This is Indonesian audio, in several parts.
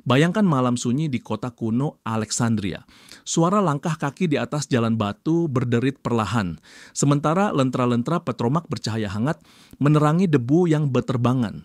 Bayangkan malam sunyi di kota kuno Alexandria. Suara langkah kaki di atas jalan batu berderit perlahan, sementara lentera-lentera petromak bercahaya hangat menerangi debu yang beterbangan.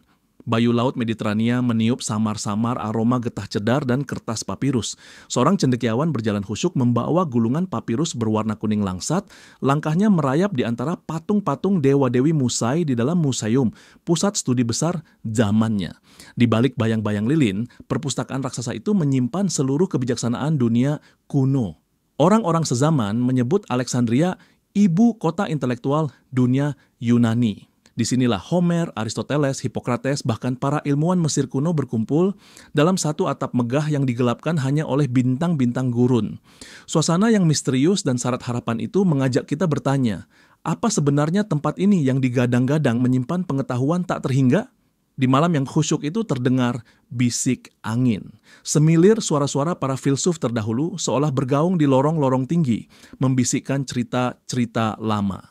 Bayu laut Mediterania meniup samar-samar aroma getah cedar dan kertas papirus. Seorang cendekiawan berjalan khusyuk membawa gulungan papirus berwarna kuning langsat. Langkahnya merayap di antara patung-patung dewa-dewi Musai di dalam museum, pusat studi besar zamannya. Di balik bayang-bayang lilin, perpustakaan raksasa itu menyimpan seluruh kebijaksanaan dunia kuno. Orang-orang sezaman menyebut Alexandria ibu kota intelektual dunia Yunani. Disinilah Homer, Aristoteles, Hippocrates, bahkan para ilmuwan Mesir kuno berkumpul dalam satu atap megah yang digelapkan hanya oleh bintang-bintang gurun. Suasana yang misterius dan syarat harapan itu mengajak kita bertanya, apa sebenarnya tempat ini yang digadang-gadang menyimpan pengetahuan tak terhingga? Di malam yang khusyuk itu terdengar bisik angin. Semilir suara-suara para filsuf terdahulu seolah bergaung di lorong-lorong tinggi, membisikkan cerita-cerita lama.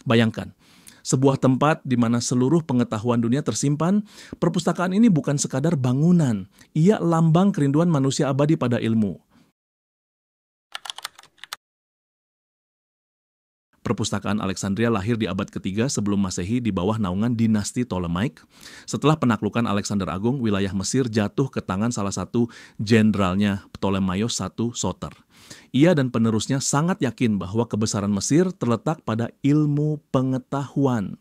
Bayangkan, sebuah tempat di mana seluruh pengetahuan dunia tersimpan, perpustakaan ini bukan sekadar bangunan, ia lambang kerinduan manusia abadi pada ilmu. Perpustakaan Alexandria lahir di abad ketiga sebelum Masehi di bawah naungan dinasti Ptolemaic. Setelah penaklukan Alexander Agung, wilayah Mesir jatuh ke tangan salah satu jenderalnya, Ptolemaios I Soter. Ia dan penerusnya sangat yakin bahwa kebesaran Mesir terletak pada ilmu pengetahuan.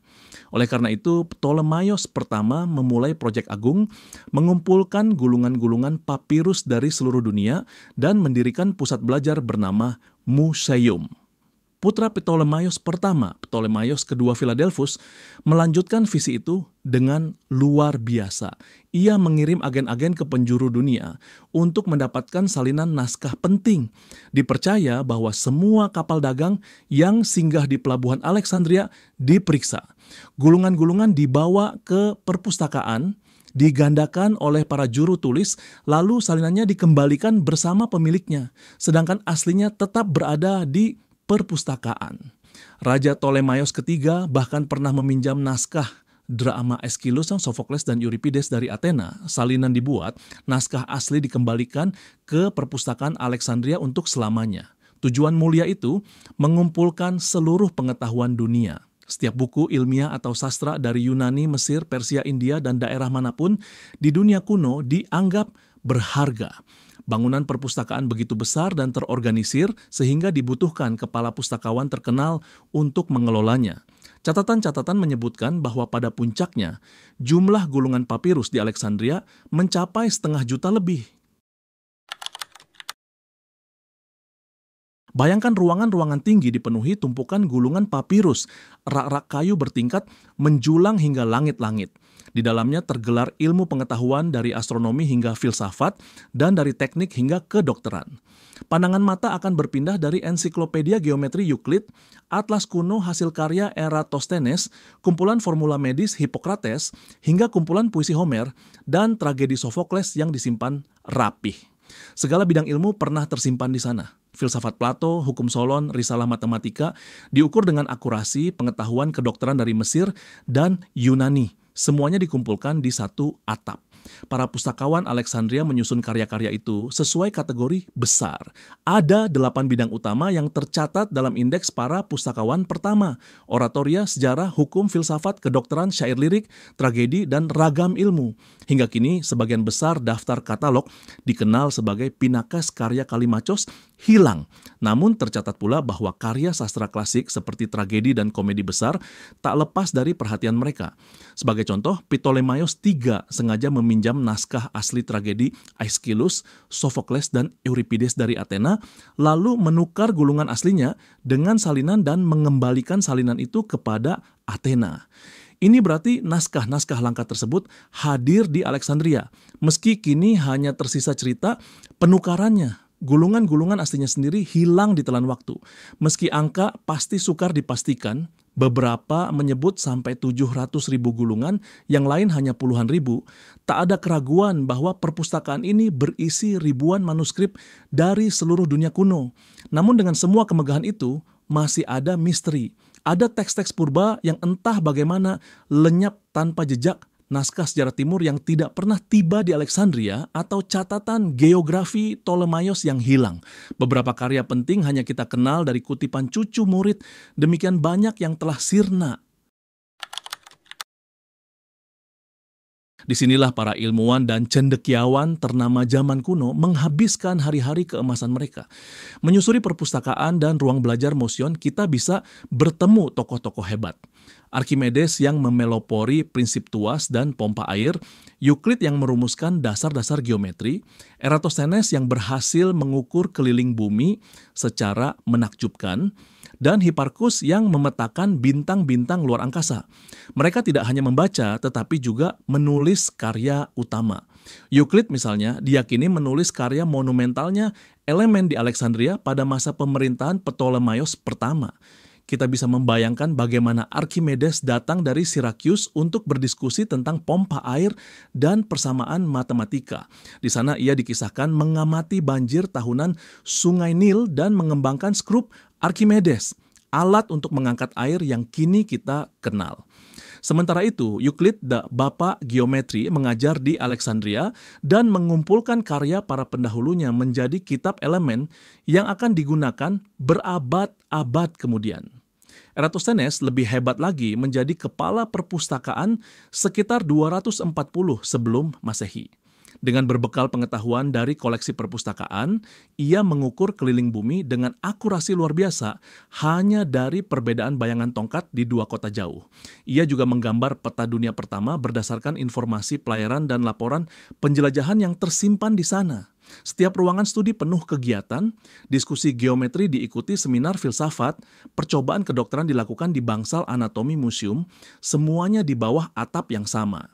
Oleh karena itu, Ptolemaios pertama memulai proyek agung, mengumpulkan gulungan-gulungan papirus dari seluruh dunia dan mendirikan pusat belajar bernama Museum. Putra Ptolemaios pertama, Ptolemaios kedua Philadelphus, melanjutkan visi itu dengan luar biasa. Ia mengirim agen-agen ke penjuru dunia untuk mendapatkan salinan naskah penting. Dipercaya bahwa semua kapal dagang yang singgah di pelabuhan Alexandria diperiksa. Gulungan-gulungan dibawa ke perpustakaan, digandakan oleh para juru tulis, lalu salinannya dikembalikan bersama pemiliknya, sedangkan aslinya tetap berada di perpustakaan. Raja Ptolemaios ketiga bahkan pernah meminjam naskah drama Aeschylus, Sophocles, dan Euripides dari Athena. Salinan dibuat, naskah asli dikembalikan ke perpustakaan Alexandria untuk selamanya. Tujuan mulia itu mengumpulkan seluruh pengetahuan dunia. Setiap buku ilmiah atau sastra dari Yunani, Mesir, Persia, India, dan daerah manapun di dunia kuno dianggap berharga. Bangunan perpustakaan begitu besar dan terorganisir sehingga dibutuhkan kepala pustakawan terkenal untuk mengelolanya. Catatan-catatan menyebutkan bahwa pada puncaknya, jumlah gulungan papirus di Alexandria mencapai 500 juta lebih. Bayangkan ruangan-ruangan tinggi dipenuhi tumpukan gulungan papirus, rak-rak kayu bertingkat menjulang hingga langit-langit. Di dalamnya tergelar ilmu pengetahuan dari astronomi hingga filsafat dan dari teknik hingga kedokteran. Pandangan mata akan berpindah dari ensiklopedia geometri Euclid, atlas kuno hasil karya Eratosthenes, kumpulan formula medis Hippocrates, hingga kumpulan puisi Homer dan tragedi Sophocles yang disimpan rapih. Segala bidang ilmu pernah tersimpan di sana. Filsafat Plato, hukum Solon, risalah matematika diukur dengan akurasi pengetahuan kedokteran dari Mesir dan Yunani. Semuanya dikumpulkan di satu atap. Para pustakawan Alexandria menyusun karya-karya itu sesuai kategori besar. Ada 8 bidang utama yang tercatat dalam indeks para pustakawan pertama: oratoria, sejarah, hukum, filsafat, kedokteran, syair lirik, tragedi, dan ragam ilmu. Hingga kini, sebagian besar daftar katalog dikenal sebagai Pinakas Karya Kalimachos hilang. Namun tercatat pula bahwa karya sastra klasik seperti tragedi dan komedi besar tak lepas dari perhatian mereka. Sebagai contoh, Ptolemaios III sengaja meminjam naskah asli tragedi Aeschylus, Sophocles, dan Euripides dari Athena, lalu menukar gulungan aslinya dengan salinan dan mengembalikan salinan itu kepada Athena. Ini berarti naskah-naskah langka tersebut hadir di Alexandria, meski kini hanya tersisa cerita penukarannya. Gulungan-gulungan aslinya sendiri hilang di telan waktu. Meski angka pasti sukar dipastikan, beberapa menyebut sampai 700.000 gulungan, yang lain hanya puluhan ribu. Tak ada keraguan bahwa perpustakaan ini berisi ribuan manuskrip dari seluruh dunia kuno. Namun dengan semua kemegahan itu, masih ada misteri. Ada teks-teks purba yang entah bagaimana lenyap tanpa jejak naskah sejarah timur yang tidak pernah tiba di Alexandria, atau catatan geografi Ptolemaios yang hilang. Beberapa karya penting hanya kita kenal dari kutipan cucu murid, demikian banyak yang telah sirna. Disinilah para ilmuwan dan cendekiawan ternama zaman kuno menghabiskan hari-hari keemasan mereka. Menyusuri perpustakaan dan ruang belajar museum, kita bisa bertemu tokoh-tokoh hebat. Archimedes yang memelopori prinsip tuas dan pompa air, Euclid yang merumuskan dasar-dasar geometri, Eratosthenes yang berhasil mengukur keliling bumi secara menakjubkan, dan Hipparchus yang memetakan bintang-bintang luar angkasa. Mereka tidak hanya membaca, tetapi juga menulis karya utama. Euclid misalnya diyakini menulis karya monumentalnya Elemen di Alexandria pada masa pemerintahan Ptolemaios pertama. Kita bisa membayangkan bagaimana Archimedes datang dari Syracuse untuk berdiskusi tentang pompa air dan persamaan matematika. Di sana ia dikisahkan mengamati banjir tahunan Sungai Nil dan mengembangkan skrup Archimedes, alat untuk mengangkat air yang kini kita kenal. Sementara itu, Euclid, bapak geometri, mengajar di Alexandria dan mengumpulkan karya para pendahulunya menjadi kitab elemen yang akan digunakan berabad-abad kemudian. Eratosthenes lebih hebat lagi, menjadi kepala perpustakaan sekitar 240 sebelum Masehi. Dengan berbekal pengetahuan dari koleksi perpustakaan, ia mengukur keliling bumi dengan akurasi luar biasa hanya dari perbedaan bayangan tongkat di dua kota jauh. Ia juga menggambar peta dunia pertama berdasarkan informasi pelayaran dan laporan penjelajahan yang tersimpan di sana. Setiap ruangan studi penuh kegiatan, diskusi geometri diikuti seminar filsafat, percobaan kedokteran dilakukan di bangsal anatomi museum, semuanya di bawah atap yang sama.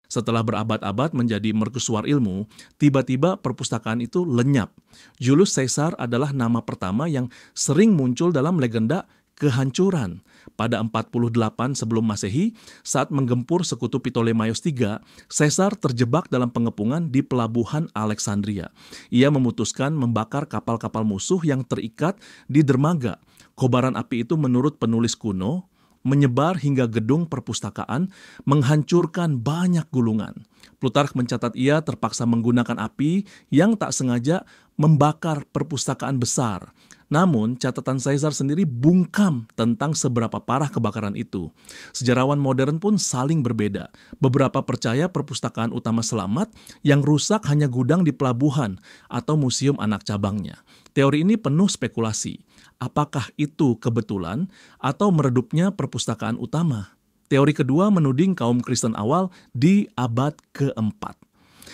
Setelah berabad-abad menjadi mercusuar ilmu, tiba-tiba perpustakaan itu lenyap. Julius Caesar adalah nama pertama yang sering muncul dalam legenda kehancuran. Pada 48 sebelum Masehi, saat menggempur sekutu Ptolemaios III, Caesar terjebak dalam pengepungan di pelabuhan Alexandria. Ia memutuskan membakar kapal-kapal musuh yang terikat di dermaga. Kobaran api itu menurut penulis kuno menyebar hingga gedung perpustakaan, menghancurkan banyak gulungan. Plutarch mencatat ia terpaksa menggunakan api yang tak sengaja membakar perpustakaan besar. Namun, catatan Caesar sendiri bungkam tentang seberapa parah kebakaran itu. Sejarawan modern pun saling berbeda. Beberapa percaya perpustakaan utama selamat, yang rusak hanya gudang di pelabuhan atau museum anak cabangnya. Teori ini penuh spekulasi. Apakah itu kebetulan atau meredupnya perpustakaan utama? Teori kedua menuding kaum Kristen awal di abad keempat.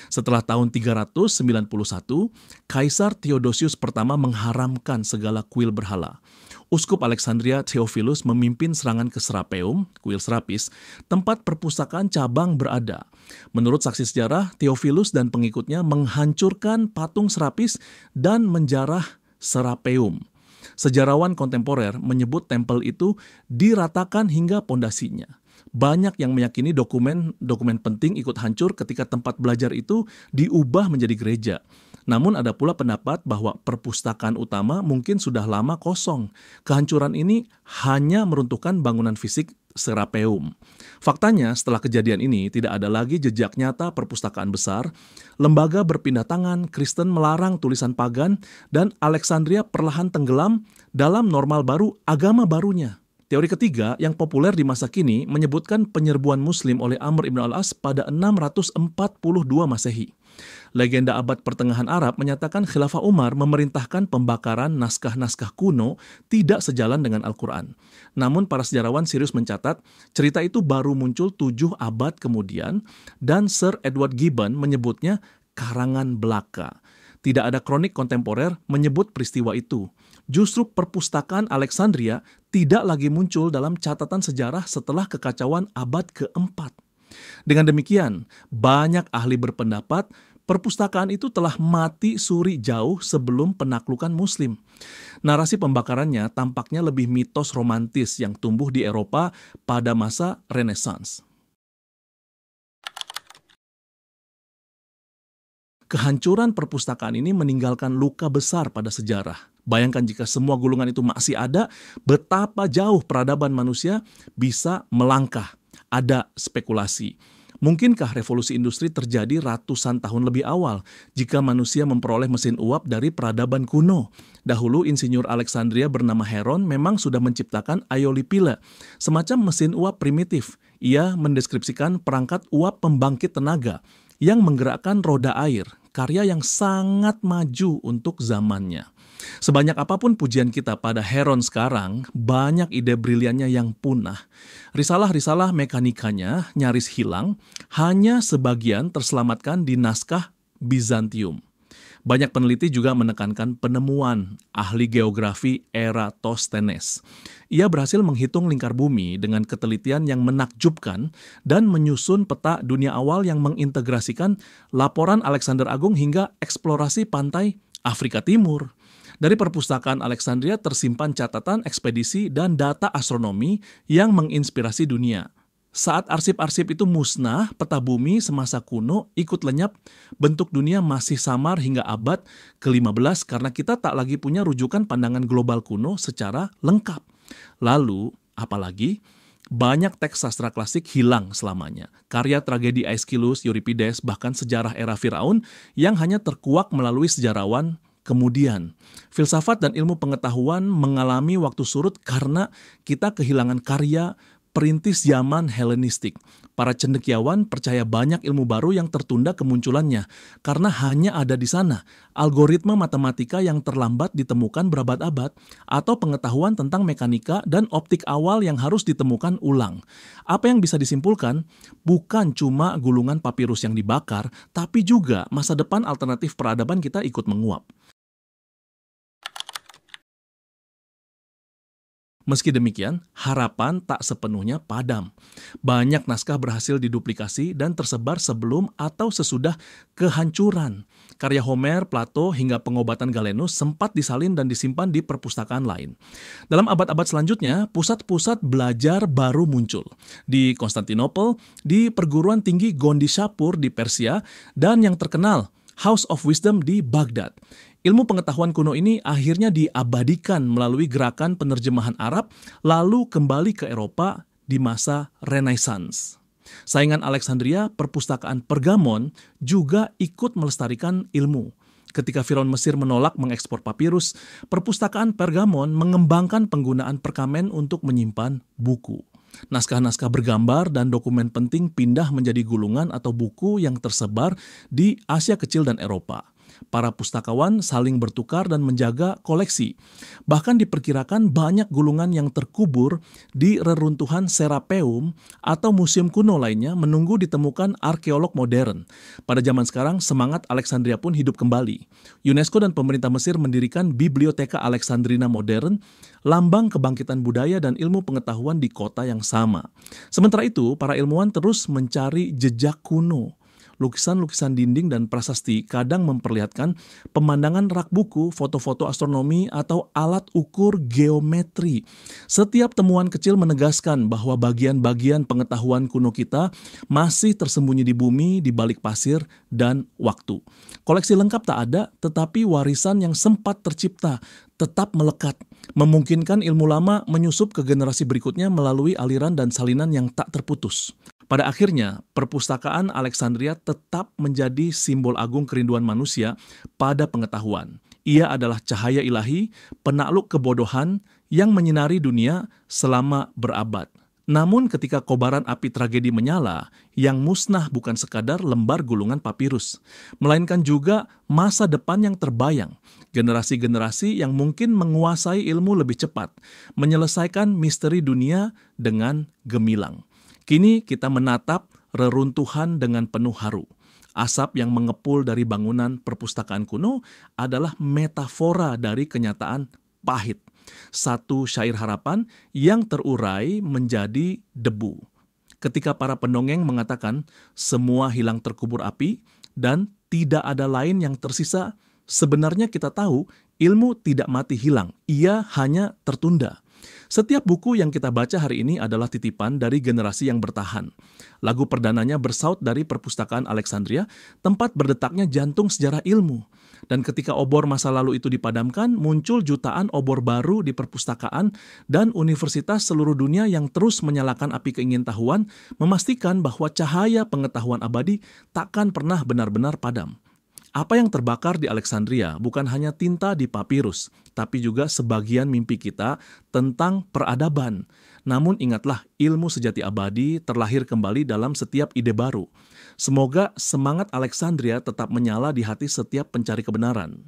Setelah tahun 391, Kaisar Theodosius pertama mengharamkan segala kuil berhala. Uskup Alexandria Theophilus memimpin serangan ke Serapeum, kuil Serapis, tempat perpustakaan cabang berada. Menurut saksi sejarah, Theophilus dan pengikutnya menghancurkan patung Serapis dan menjarah Serapeum. Sejarawan kontemporer menyebut tempel itu diratakan hingga pondasinya. Banyak yang meyakini dokumen penting ikut hancur ketika tempat belajar itu diubah menjadi gereja. Namun ada pula pendapat bahwa perpustakaan utama mungkin sudah lama kosong. Kehancuran ini hanya meruntuhkan bangunan fisik Serapeum. Faktanya, setelah kejadian ini tidak ada lagi jejak nyata perpustakaan besar, lembaga berpindah tangan, Kristen melarang tulisan pagan, dan Alexandria perlahan tenggelam dalam normal baru agama barunya. Teori ketiga yang populer di masa kini menyebutkan penyerbuan Muslim oleh Amr ibn al-As pada 642 Masehi. Legenda abad pertengahan Arab menyatakan Khilafah Umar memerintahkan pembakaran naskah-naskah kuno tidak sejalan dengan Al-Quran. Namun para sejarawan serius mencatat cerita itu baru muncul 7 abad kemudian dan Sir Edward Gibbon menyebutnya karangan belaka. Tidak ada kronik kontemporer menyebut peristiwa itu. Justru perpustakaan Alexandria tidak lagi muncul dalam catatan sejarah setelah kekacauan abad keempat. Dengan demikian, banyak ahli berpendapat perpustakaan itu telah mati suri jauh sebelum penaklukan Muslim. Narasi pembakarannya tampaknya lebih mitos romantis yang tumbuh di Eropa pada masa Renaissance. Kehancuran perpustakaan ini meninggalkan luka besar pada sejarah. Bayangkan jika semua gulungan itu masih ada, betapa jauh peradaban manusia bisa melangkah. Ada spekulasi. Mungkinkah revolusi industri terjadi ratusan tahun lebih awal jika manusia memperoleh mesin uap dari peradaban kuno? Dahulu insinyur Alexandria bernama Heron memang sudah menciptakan Aeolipile, semacam mesin uap primitif. Ia mendeskripsikan perangkat uap pembangkit tenaga yang menggerakkan roda air, karya yang sangat maju untuk zamannya. Sebanyak apapun pujian kita pada Heron sekarang, banyak ide briliannya yang punah. Risalah-risalah mekanikanya nyaris hilang, hanya sebagian terselamatkan di naskah Bizantium. Banyak peneliti juga menekankan penemuan ahli geografi Eratosthenes. Ia berhasil menghitung lingkar bumi dengan ketelitian yang menakjubkan dan menyusun peta dunia awal yang mengintegrasikan laporan Alexander Agung hingga eksplorasi pantai Afrika Timur. Dari perpustakaan Alexandria tersimpan catatan ekspedisi dan data astronomi yang menginspirasi dunia. Saat arsip-arsip itu musnah, peta bumi semasa kuno ikut lenyap, bentuk dunia masih samar hingga abad ke-15 karena kita tak lagi punya rujukan pandangan global kuno secara lengkap. Lalu, apalagi, banyak teks sastra klasik hilang selamanya. Karya tragedi Aeschylus, Euripides, bahkan sejarah era Firaun yang hanya terkuak melalui sejarawan kemudian. Filsafat dan ilmu pengetahuan mengalami waktu surut karena kita kehilangan karya perintis zaman Helenistik. Para cendekiawan percaya banyak ilmu baru yang tertunda kemunculannya karena hanya ada di sana. Algoritma matematika yang terlambat ditemukan berabad-abad atau pengetahuan tentang mekanika dan optik awal yang harus ditemukan ulang. Apa yang bisa disimpulkan? Bukan cuma gulungan papirus yang dibakar, tapi juga masa depan alternatif peradaban kita ikut menguap. Meski demikian, harapan tak sepenuhnya padam. Banyak naskah berhasil diduplikasi dan tersebar sebelum atau sesudah kehancuran. Karya Homer, Plato, hingga pengobatan Galenus sempat disalin dan disimpan di perpustakaan lain. Dalam abad-abad selanjutnya, pusat-pusat belajar baru muncul. Di Konstantinopel, di perguruan tinggi Gondishapur di Persia, dan yang terkenal, House of Wisdom di Baghdad. Ilmu pengetahuan kuno ini akhirnya diabadikan melalui gerakan penerjemahan Arab, lalu kembali ke Eropa di masa Renaissance. Saingan Alexandria, perpustakaan Pergamon, juga ikut melestarikan ilmu. Ketika Firaun Mesir menolak mengekspor papirus, perpustakaan Pergamon mengembangkan penggunaan perkamen untuk menyimpan buku. Naskah-naskah bergambar dan dokumen penting pindah menjadi gulungan atau buku yang tersebar di Asia Kecil dan Eropa. Para pustakawan saling bertukar dan menjaga koleksi. Bahkan diperkirakan banyak gulungan yang terkubur di reruntuhan Serapeum atau museum kuno lainnya menunggu ditemukan arkeolog modern. Pada zaman sekarang, semangat Alexandria pun hidup kembali. UNESCO dan pemerintah Mesir mendirikan Biblioteka Alexandrina Modern, lambang kebangkitan budaya dan ilmu pengetahuan di kota yang sama. Sementara itu, para ilmuwan terus mencari jejak kuno. Lukisan-lukisan dinding dan prasasti kadang memperlihatkan pemandangan rak buku, foto-foto astronomi, atau alat ukur geometri. Setiap temuan kecil menegaskan bahwa bagian-bagian pengetahuan kuno kita masih tersembunyi di bumi, di balik pasir, dan waktu. Koleksi lengkap tak ada, tetapi warisan yang sempat tercipta tetap melekat, memungkinkan ilmu lama menyusup ke generasi berikutnya melalui aliran dan salinan yang tak terputus. Pada akhirnya, perpustakaan Alexandria tetap menjadi simbol agung kerinduan manusia pada pengetahuan. Ia adalah cahaya ilahi, penakluk kebodohan yang menyinari dunia selama berabad. Namun ketika kobaran api tragedi menyala, yang musnah bukan sekadar lembar gulungan papirus, melainkan juga masa depan yang terbayang, generasi-generasi yang mungkin menguasai ilmu lebih cepat, menyelesaikan misteri dunia dengan gemilang. Kini kita menatap reruntuhan dengan penuh haru. Asap yang mengepul dari bangunan perpustakaan kuno adalah metafora dari kenyataan pahit. Satu syair harapan yang terurai menjadi debu. Ketika para pendongeng mengatakan semua hilang terkubur api dan tidak ada lain yang tersisa, sebenarnya kita tahu ilmu tidak mati hilang, ia hanya tertunda. Setiap buku yang kita baca hari ini adalah titipan dari generasi yang bertahan. Lagu perdananya bersaut dari perpustakaan Alexandria, tempat berdetaknya jantung sejarah ilmu. Dan ketika obor masa lalu itu dipadamkan, muncul jutaan obor baru di perpustakaan dan universitas seluruh dunia yang terus menyalakan api keingintahuan, memastikan bahwa cahaya pengetahuan abadi takkan pernah benar-benar padam. Apa yang terbakar di Alexandria bukan hanya tinta di papirus, tapi juga sebagian mimpi kita tentang peradaban. Namun ingatlah, ilmu sejati abadi terlahir kembali dalam setiap ide baru. Semoga semangat Alexandria tetap menyala di hati setiap pencari kebenaran.